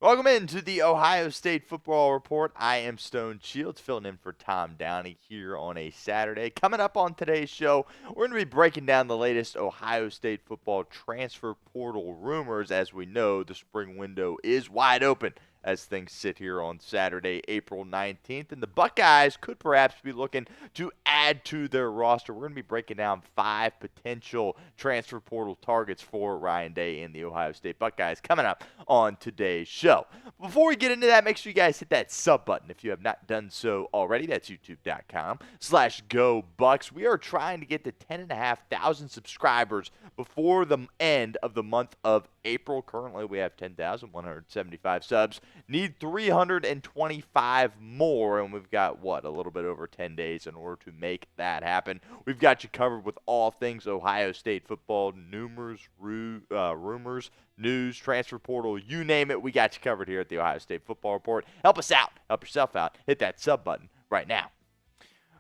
Welcome into the Ohio State Football Report. I am Stone Shields, filling in for Tom Downey here on a Saturday. Coming up on today's show, we're going to be breaking down the latest Ohio State football transfer portal rumors. As we know, the spring window is wide open as things sit here on Saturday, April 19th. And the Buckeyes could perhaps be looking to add to their roster. We're going to be breaking down 5 potential transfer portal targets for Ryan Day and the Ohio State Buckeyes coming up on today's show. Before we get into that, make sure you guys hit that sub button if you have not done so already. That's youtube.com/GoBucks. We are trying to get to 10,500 subscribers before the end of the month of April. Currently, we have 10,175 subs. Need 325 more, and we've got, a little bit over 10 days in order to make that happen. We've got you covered with all things Ohio State football, rumors, news, transfer portal, you name it. We got you covered here at the Ohio State Football Report. Help us out. Help yourself out. Hit that sub button right now.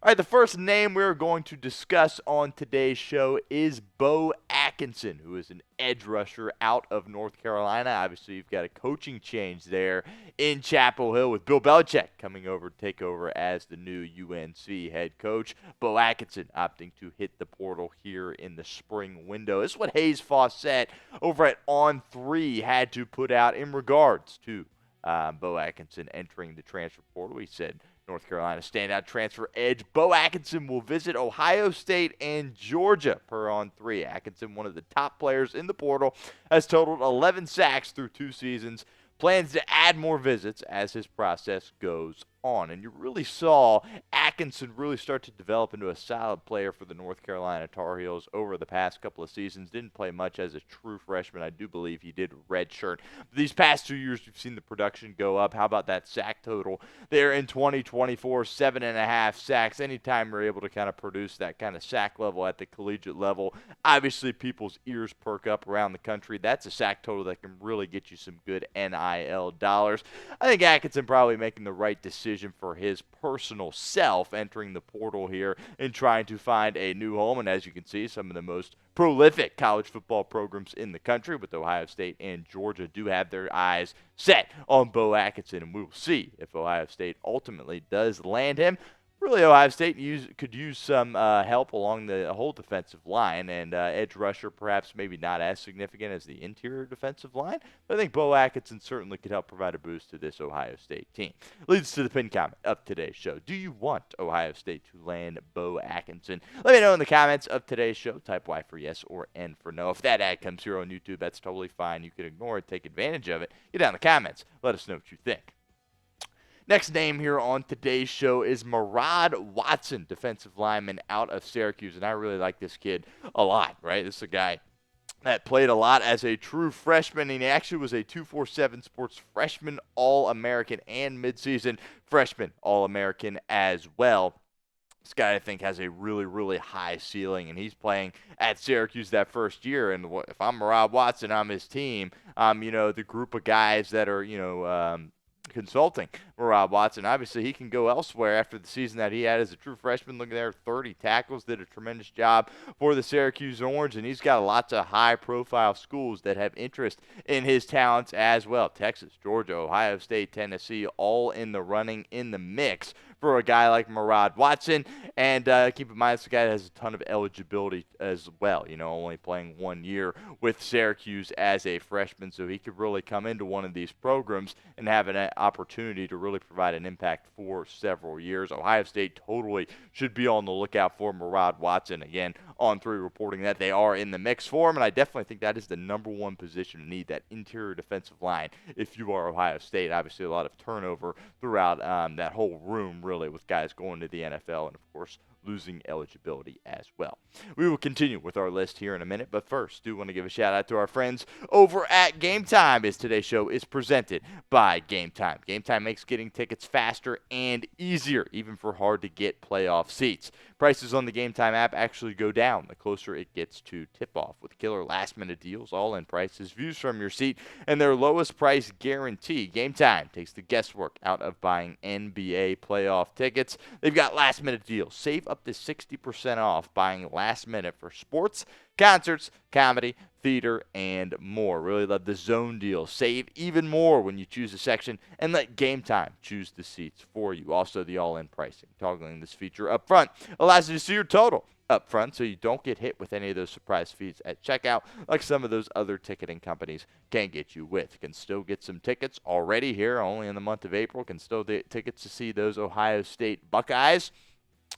All right, the first name we're going to discuss on today's show is Beau Atkinson, who is an edge rusher out of North Carolina. Obviously, you've got a coaching change there in Chapel Hill with Bill Belichick coming over to take over as the new UNC head coach. Beau Atkinson opting to hit the portal here in the spring window. This is what Hayes Fawcett over at On3 had to put out in regards to Beau Atkinson entering the transfer portal. He said, North Carolina standout transfer edge Beau Atkinson will visit Ohio State and Georgia per On3. Atkinson, one of the top players in the portal, has totaled 11 sacks through 2 seasons. Plans to add more visits as his process goes on. And you really saw Atkinson really start to develop into a solid player for the North Carolina Tar Heels over the past couple of seasons. Didn't play much as a true freshman. I do believe he did redshirt. These past 2 years, you've seen the production go up. How about that sack total there in 2024? 7.5 sacks. Anytime you're able to kind of produce that kind of sack level at the collegiate level, obviously people's ears perk up around the country. That's a sack total that can really get you some good NIL dollars. I think Atkinson probably making the right decision for his personal self entering the portal here and trying to find a new home. And as you can see, some of the most prolific college football programs in the country with Ohio State and Georgia do have their eyes set on Beau Atkinson, and we will see if Ohio State ultimately does land him. Really, Ohio State could use some help along the whole defensive line, and edge rusher perhaps maybe not as significant as the interior defensive line, but I think Beau Atkinson certainly could help provide a boost to this Ohio State team. Leads to the pinned comment of today's show. Do you want Ohio State to land Beau Atkinson? Let me know in the comments of today's show. Type Y for yes or N for no. If that ad comes here on YouTube, that's totally fine. You can ignore it, take advantage of it. Get down in the comments. Let us know what you think. Next name here on today's show is Murad Watson, defensive lineman out of Syracuse, and I really like this kid a lot, right? This is a guy that played a lot as a true freshman, and he actually was a 247 Sports freshman All-American and midseason freshman All-American as well. This guy, I think, has a really, really high ceiling, and he's playing at Syracuse that first year. And if I'm Murad Watson, I'm his team. The group of guys that are, consulting Murad Watson. Obviously, he can go elsewhere after the season that he had as a true freshman. Look there, 30 tackles, did a tremendous job for the Syracuse Orange, and he's got lots of high-profile schools that have interest in his talents as well. Texas, Georgia, Ohio State, Tennessee, all in the running, in the mix for a guy like Murad Watson. And keep in mind, this guy has a ton of eligibility as well, only playing 1 year with Syracuse as a freshman, so he could really come into one of these programs and have an opportunity to really provide an impact for several years. Ohio State totally should be on the lookout for Murad Watson. Again, On3 reporting that they are in the mix for him, and I definitely think that is the number one position to need, that interior defensive line, if you are Ohio State. Obviously, a lot of turnover throughout that whole room, really, with guys going to the NFL and, of course, losing eligibility as well. We will continue with our list here in a minute, but first, do want to give a shout out to our friends over at Game Time, as today's show is presented by Game Time. Game Time makes getting tickets faster and easier, even for hard to get playoff seats. Prices on the Game Time app actually go down the closer it gets to tip-off, with killer last-minute deals, all-in prices, views from your seat, and their lowest price guarantee. Game Time takes the guesswork out of buying NBA playoff tickets. They've got last-minute deals. Save up to 60% off buying last minute for sports, concerts, comedy, theater, and more. Really love the zone deal. Save even more when you choose a section and let Game Time choose the seats for you. Also, the all-in pricing. Toggling this feature up front allows you to see your total up front so you don't get hit with any of those surprise fees at checkout like some of those other ticketing companies can get you with. You can still get some tickets already here only in the month of April. Can still get tickets to see those Ohio State Buckeyes,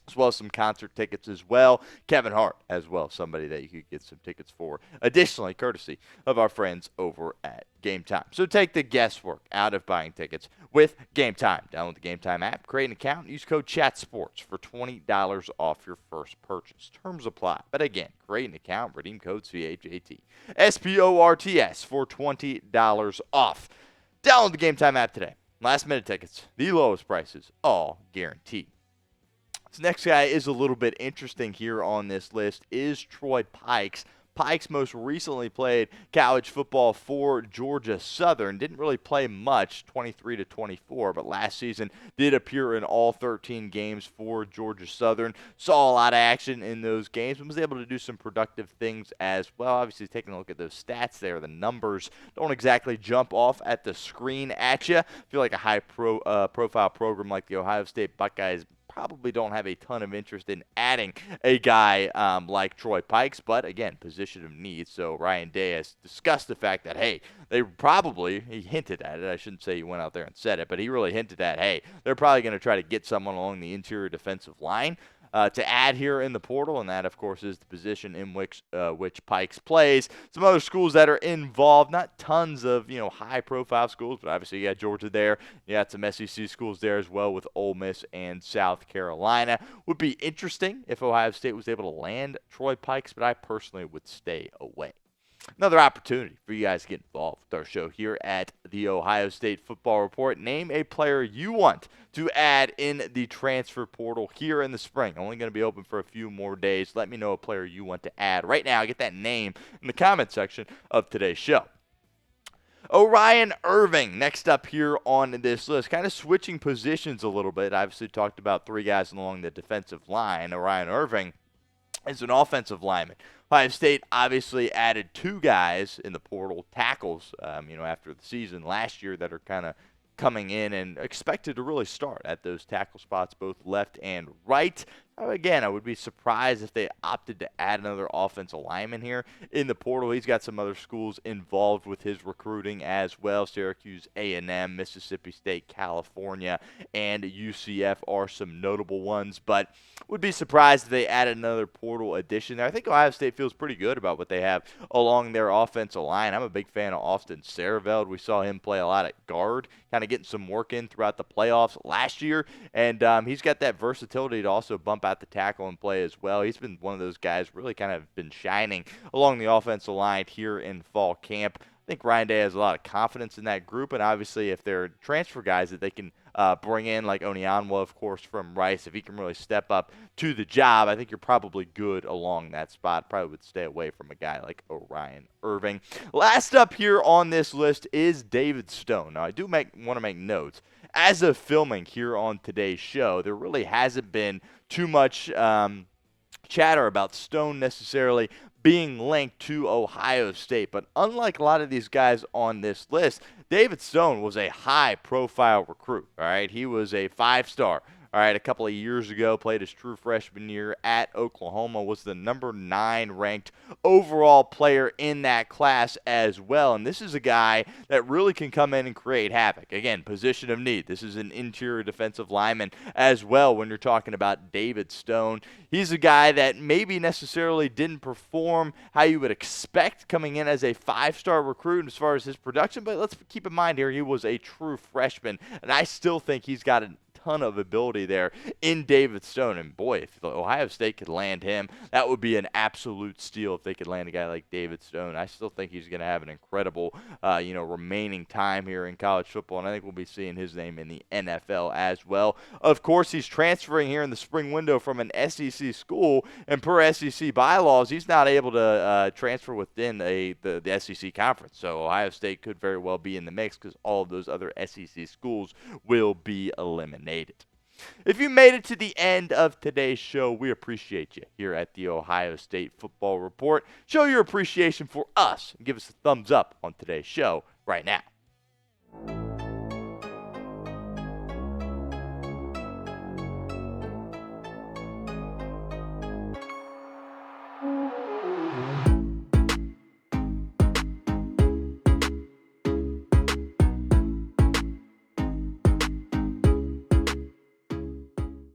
as well as some concert tickets as well. Kevin Hart as well, somebody that you could get some tickets for. Additionally, courtesy of our friends over at Game Time. So take the guesswork out of buying tickets with Game Time. Download the Game Time app, create an account, and use code CHATSPORTS for $20 off your first purchase. Terms apply. But again, create an account, redeem code CHATSPORTS for $20 off. Download the Game Time app today. Last minute tickets, the lowest prices, all guaranteed. This next guy is a little bit interesting here on this list is Troy Pikes. Pikes most recently played college football for Georgia Southern. Didn't really play much, 23-24, but last season did appear in all 13 games for Georgia Southern. Saw a lot of action in those games and was able to do some productive things as well. Obviously, taking a look at those stats there, the numbers don't exactly jump off at the screen at you. I feel like a high-profile program like the Ohio State Buckeyes probably don't have a ton of interest in adding a guy like Troy Pikes, but again, position of need. So Ryan Day has discussed the fact that, hey, he hinted at it. I shouldn't say he went out there and said it, but he really hinted at, hey, they're probably going to try to get someone along the interior defensive line to add here in the portal, and that, of course, is the position in which Pikes plays. Some other schools that are involved, not tons of high-profile schools, but obviously you got Georgia there. You got some SEC schools there as well with Ole Miss and South Carolina. Would be interesting if Ohio State was able to land Troy Pikes, but I personally would stay away. Another opportunity for you guys to get involved with our show here at the Ohio State Football Report. Name a player you want to add in the transfer portal here in the spring. Only going to be open for a few more days. Let me know a player you want to add right now. Get that name in the comment section of today's show. Orion Irving, next up here on this list. Kind of switching positions a little bit. I obviously talked about three guys along the defensive line. Orion Irving is an offensive lineman. Ohio State obviously added two guys in the portal, tackles, after the season last year that are kind of coming in and expected to really start at those tackle spots, both left and right. Again, I would be surprised if they opted to add another offensive lineman here in the portal. He's got some other schools involved with his recruiting as well. Syracuse, A&M, Mississippi State, California, and UCF are some notable ones, but would be surprised if they added another portal addition there. I think Ohio State feels pretty good about what they have along their offensive line. I'm a big fan of Austin Sareveld. We saw him play a lot at guard, kind of getting some work in throughout the playoffs last year, and he's got that versatility to also bump out the tackle and play as well. He's been one of those guys really kind of been shining along the offensive line here in fall camp. I think Ryan Day has a lot of confidence in that group, and obviously if they're transfer guys that they can bring in, like Onyanwa, of course, from Rice, if he can really step up to the job, I think you're probably good along that spot. Probably would stay away from a guy like Orion Irving. Last up here on this list is David Stone. Now, I do want to make notes. As of filming here on today's show, there really hasn't been too much chatter about Stone necessarily being linked to Ohio State. But unlike a lot of these guys on this list, David Stone was a high-profile recruit, all right? He was a five-star, all right, a couple of years ago, played his true freshman year at Oklahoma, was the number 9 ranked overall player in that class as well. And this is a guy that really can come in and create havoc. Again, position of need. This is an interior defensive lineman as well when you're talking about David Stone. He's a guy that maybe necessarily didn't perform how you would expect coming in as a five-star recruit as far as his production, but let's keep in mind here, he was a true freshman, and I still think he's got a ton of ability there in David Stone. And boy, if Ohio State could land him, that would be an absolute steal if they could land a guy like David Stone. I still think he's going to have an incredible, remaining time here in college football, and I think we'll be seeing his name in the NFL as well. Of course, he's transferring here in the spring window from an SEC school, and per SEC bylaws, he's not able to transfer within the SEC conference. So Ohio State could very well be in the mix because all of those other SEC schools will be eliminated. If you made it to the end of today's show, we appreciate you here at the Ohio State Football Report. Show your appreciation for us and give us a thumbs up on today's show right now.